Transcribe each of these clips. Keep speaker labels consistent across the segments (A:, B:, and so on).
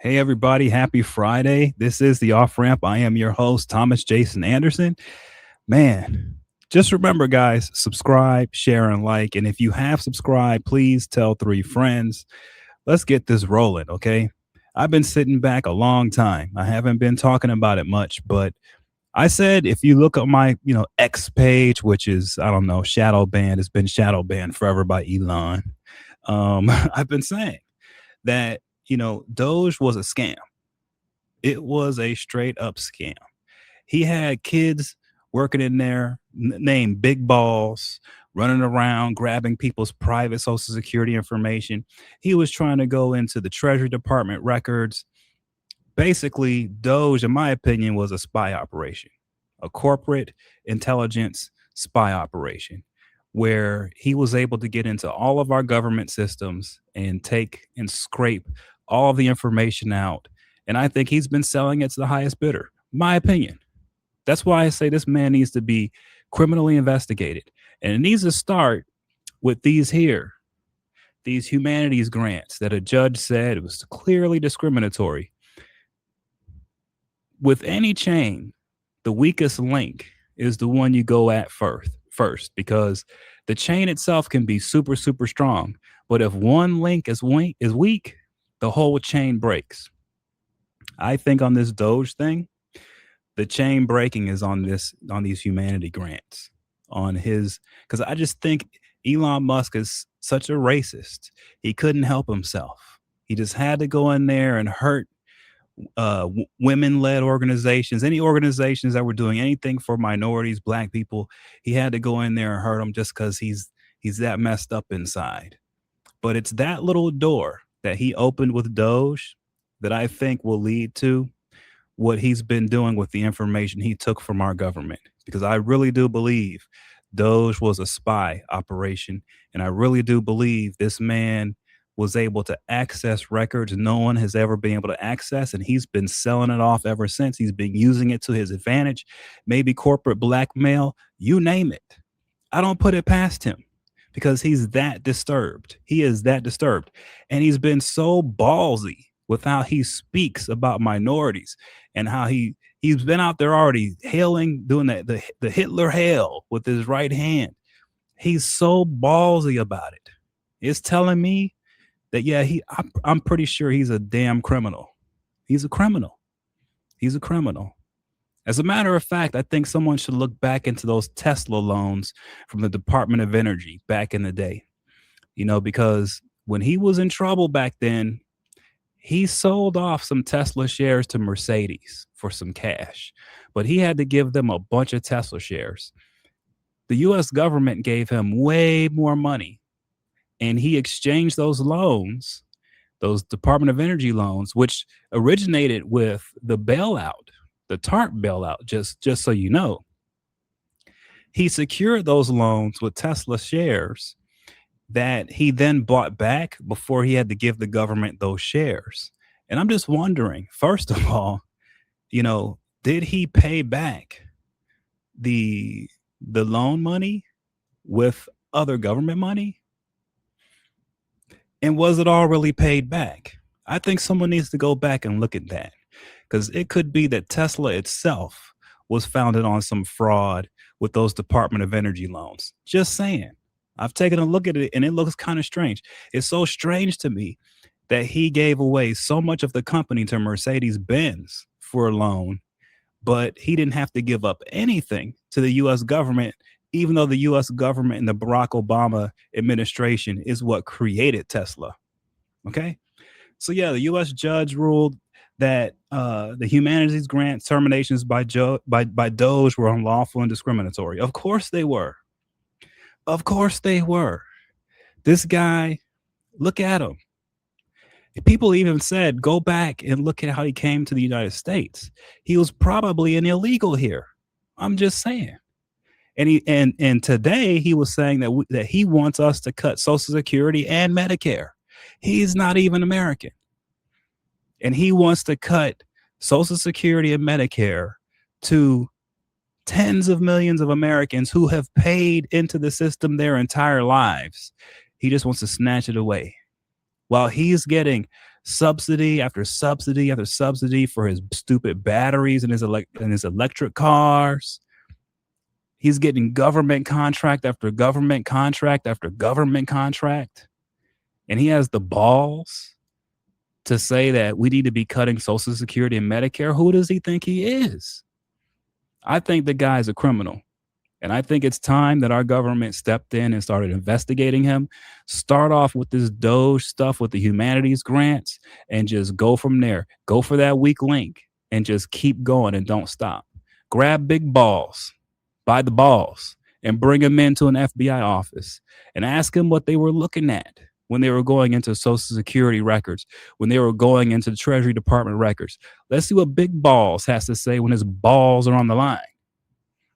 A: Hey, everybody. Happy Friday. This is the off ramp. I am your host, Thomas Jason Anderson. Man, just remember, guys, subscribe, share, and like. And if you have subscribed, please tell 3 friends. Let's get this rolling, okay? I've been sitting back a long time. I haven't been talking about it much, but I said if you look at my, X page, which is, I don't know, shadow banned, it's been shadow banned forever by Elon. I've been saying that, Doge was a scam. It was a straight up scam. He had kids working in there named Big Balls, running around grabbing people's private social security information. He was trying to go into the Treasury Department records. Basically, Doge, in my opinion, was a spy operation, a corporate intelligence spy operation, where he was able to get into all of our government systems and take and scrape all of the information out. And I think he's been selling it to the highest bidder. My opinion. That's why I say this man needs to be criminally investigated. And it needs to start with these humanities grants that a judge said it was clearly discriminatory. With any chain, the weakest link is the one you go at first, because the chain itself can be super, super strong. But if one link is weak, the whole chain breaks. I think on this Doge thing, the chain breaking is on these humanity grants, on his, because I just think Elon Musk is such a racist. He couldn't help himself. He just had to go in there and hurt women-led organizations, any organizations that were doing anything for minorities, black people. He had to go in there and hurt them just because he's that messed up inside. But it's that little door that he opened with Doge that I think will lead to what he's been doing with the information he took from our government. Because I really do believe Doge was a spy operation. And I really do believe this man was able to access records no one has ever been able to access. And he's been selling it off ever since. He's been using it to his advantage, maybe corporate blackmail, you name it. I don't put it past him because he's that disturbed. He is that disturbed. And he's been so ballsy with how he speaks about minorities and how he's been out there already hailing, doing the Hitler hail with his right hand. He's so ballsy about it. It's telling me that, yeah, I'm pretty sure he's a damn criminal. He's a criminal. He's a criminal. As a matter of fact, I think someone should look back into those Tesla loans from the Department of Energy back in the day, because when he was in trouble back then, he sold off some Tesla shares to Mercedes for some cash, but he had to give them a bunch of Tesla shares. The US government gave him way more money, and he exchanged those loans, those Department of Energy loans, which originated with the bailout, the TARP bailout, just so you know. He secured those loans with Tesla shares that he then bought back before he had to give the government those shares. And I'm just wondering, first of all, did he pay back the loan money with other government money? And was it all really paid back? I think someone needs to go back and look at that, because it could be that Tesla itself was founded on some fraud with those Department of Energy loans. Just saying. I've taken a look at it and it looks kind of strange. It's so strange to me that he gave away so much of the company to Mercedes-Benz for a loan, but he didn't have to give up anything to the U.S. government, even though the U.S. government and the Barack Obama administration is what created Tesla. Okay? So yeah, the U.S. judge ruled that the humanities grant terminations by DOGE were unlawful and discriminatory. Of course they were. Of course they were. This guy, look at him. People even said, go back and look at how he came to the United States. He was probably an illegal here. I'm just saying. And today he was saying that he wants us to cut Social Security and Medicare. He's not even American. And he wants to cut Social Security and Medicare to tens of millions of Americans who have paid into the system their entire lives. He just wants to snatch it away while he's getting subsidy after subsidy after subsidy for his stupid batteries and his electric cars. He's getting government contract after government contract after government contract. And he has the balls to say that we need to be cutting Social Security and Medicare. Who does he think he is? I think the guy's a criminal. And I think it's time that our government stepped in and started investigating him. Start off with this DOGE stuff with the humanities grants and just go from there. Go for that weak link and just keep going and don't stop. Grab big balls by the balls and bring them into an FBI office and ask them what they were looking at when they were going into Social Security records, when they were going into the Treasury Department records. Let's see what big balls has to say when his balls are on the line.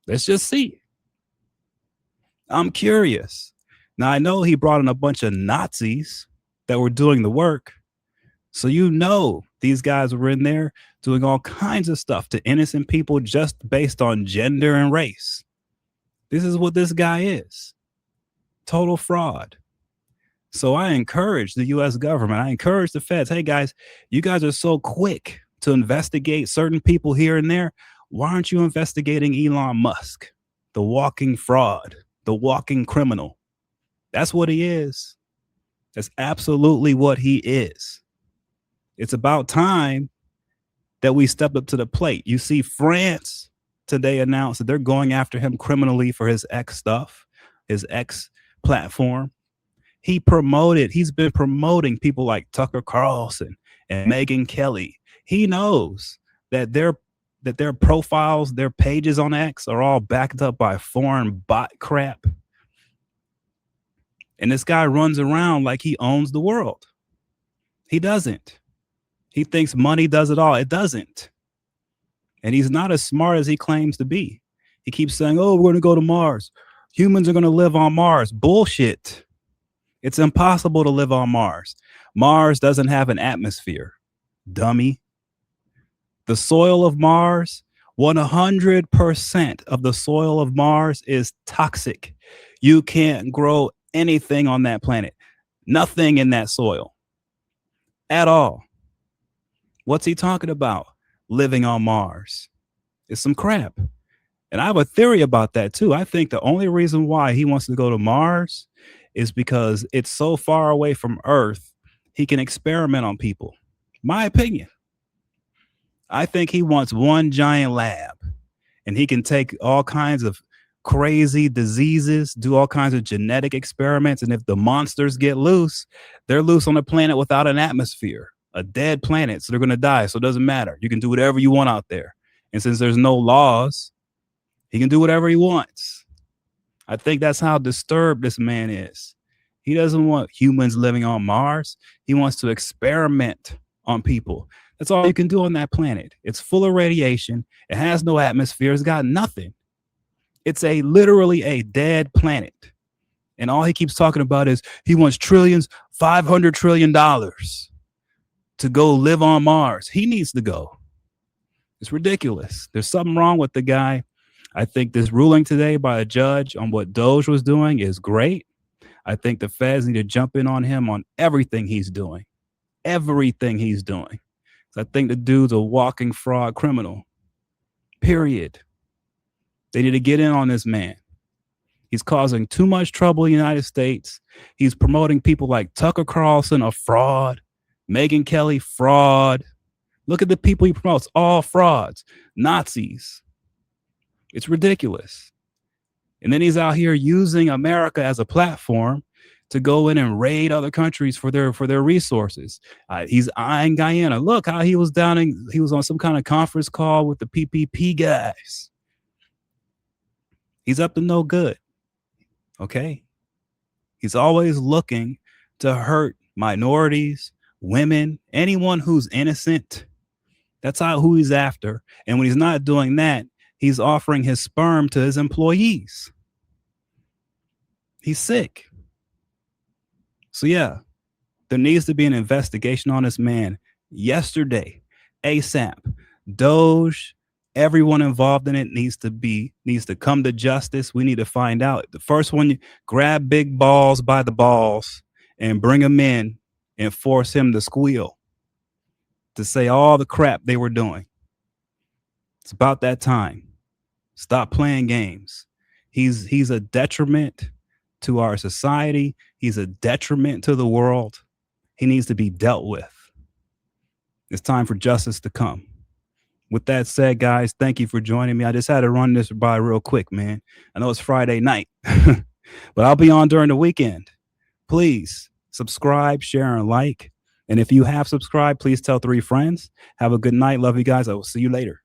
A: Let's just see. I'm curious. Now, I know he brought in a bunch of Nazis that were doing the work. So, you know, these guys were in there doing all kinds of stuff to innocent people just based on gender and race. This is what this guy is. Total fraud. So I encourage the U.S. government. I encourage the feds. Hey, guys, you guys are so quick to investigate certain people here and there. Why aren't you investigating Elon Musk, the walking fraud? The walking criminal. That's what he is. That's absolutely what he is. It's about time that we stepped up to the plate. You see, France today announced that they're going after him criminally for his X stuff, his X platform. He's been promoting people like Tucker Carlson and Megyn Kelly. He knows that their profiles, their pages on X are all backed up by foreign bot crap. And this guy runs around like he owns the world. He doesn't. He thinks money does it all. It doesn't. And he's not as smart as he claims to be. He keeps saying, oh, we're going to go to Mars. Humans are going to live on Mars. Bullshit. It's impossible to live on Mars. Mars doesn't have an atmosphere. Dummy. The soil of Mars, 100% of the soil of Mars is toxic. You can't grow anything on that planet. Nothing in that soil at all. What's he talking about? Living on Mars. It's some crap. And I have a theory about that too. I think the only reason why he wants to go to Mars is because it's so far away from Earth, he can experiment on people. My opinion. I think he wants one giant lab and he can take all kinds of crazy diseases, do all kinds of genetic experiments. And if the monsters get loose, they're loose on a planet without an atmosphere, a dead planet. So they're going to die. So it doesn't matter. You can do whatever you want out there. And since there's no laws, he can do whatever he wants. I think that's how disturbed this man is. He doesn't want humans living on Mars. He wants to experiment on people. That's all you can do on that planet. It's full of radiation. It has no atmosphere. It's got nothing. It's literally a dead planet. And all he keeps talking about is he wants trillions, $500 trillion to go live on Mars. He needs to go. It's ridiculous. There's something wrong with the guy. I think this ruling today by a judge on what DOGE was doing is great. I think the feds need to jump in on him on everything he's doing. Everything he's doing. I think the dude's a walking fraud criminal. Period. They need to get in on this man. He's causing too much trouble in the United States. He's promoting people like Tucker Carlson, a fraud. Megyn Kelly, fraud. Look at the people he promotes, all frauds, Nazis. It's ridiculous. And then he's out here using America as a platform to go in and raid other countries for their resources. He's eyeing Guyana. Look how he was on some kind of conference call with the PPP guys. He's up to no good. Okay. He's always looking to hurt minorities, women, anyone who's innocent. That's who he's after. And when he's not doing that, he's offering his sperm to his employees. He's sick. So yeah, there needs to be an investigation on this man yesterday, ASAP. DOGE, everyone involved in it needs to come to justice. We need to find out. The first one, you grab big balls by the balls and bring him in and force him to squeal. to say all the crap they were doing. It's about that time. Stop playing games. He's a detriment to our society. He's a detriment to the world. He needs to be dealt with. It's time for justice to come. With that said, guys, thank you for joining me. I just had to run this by real quick, man. I know it's Friday night, but I'll be on during the weekend. Please subscribe, share, and like. And if you have subscribed, please tell 3 friends. Have a good night. Love you guys. I will see you later.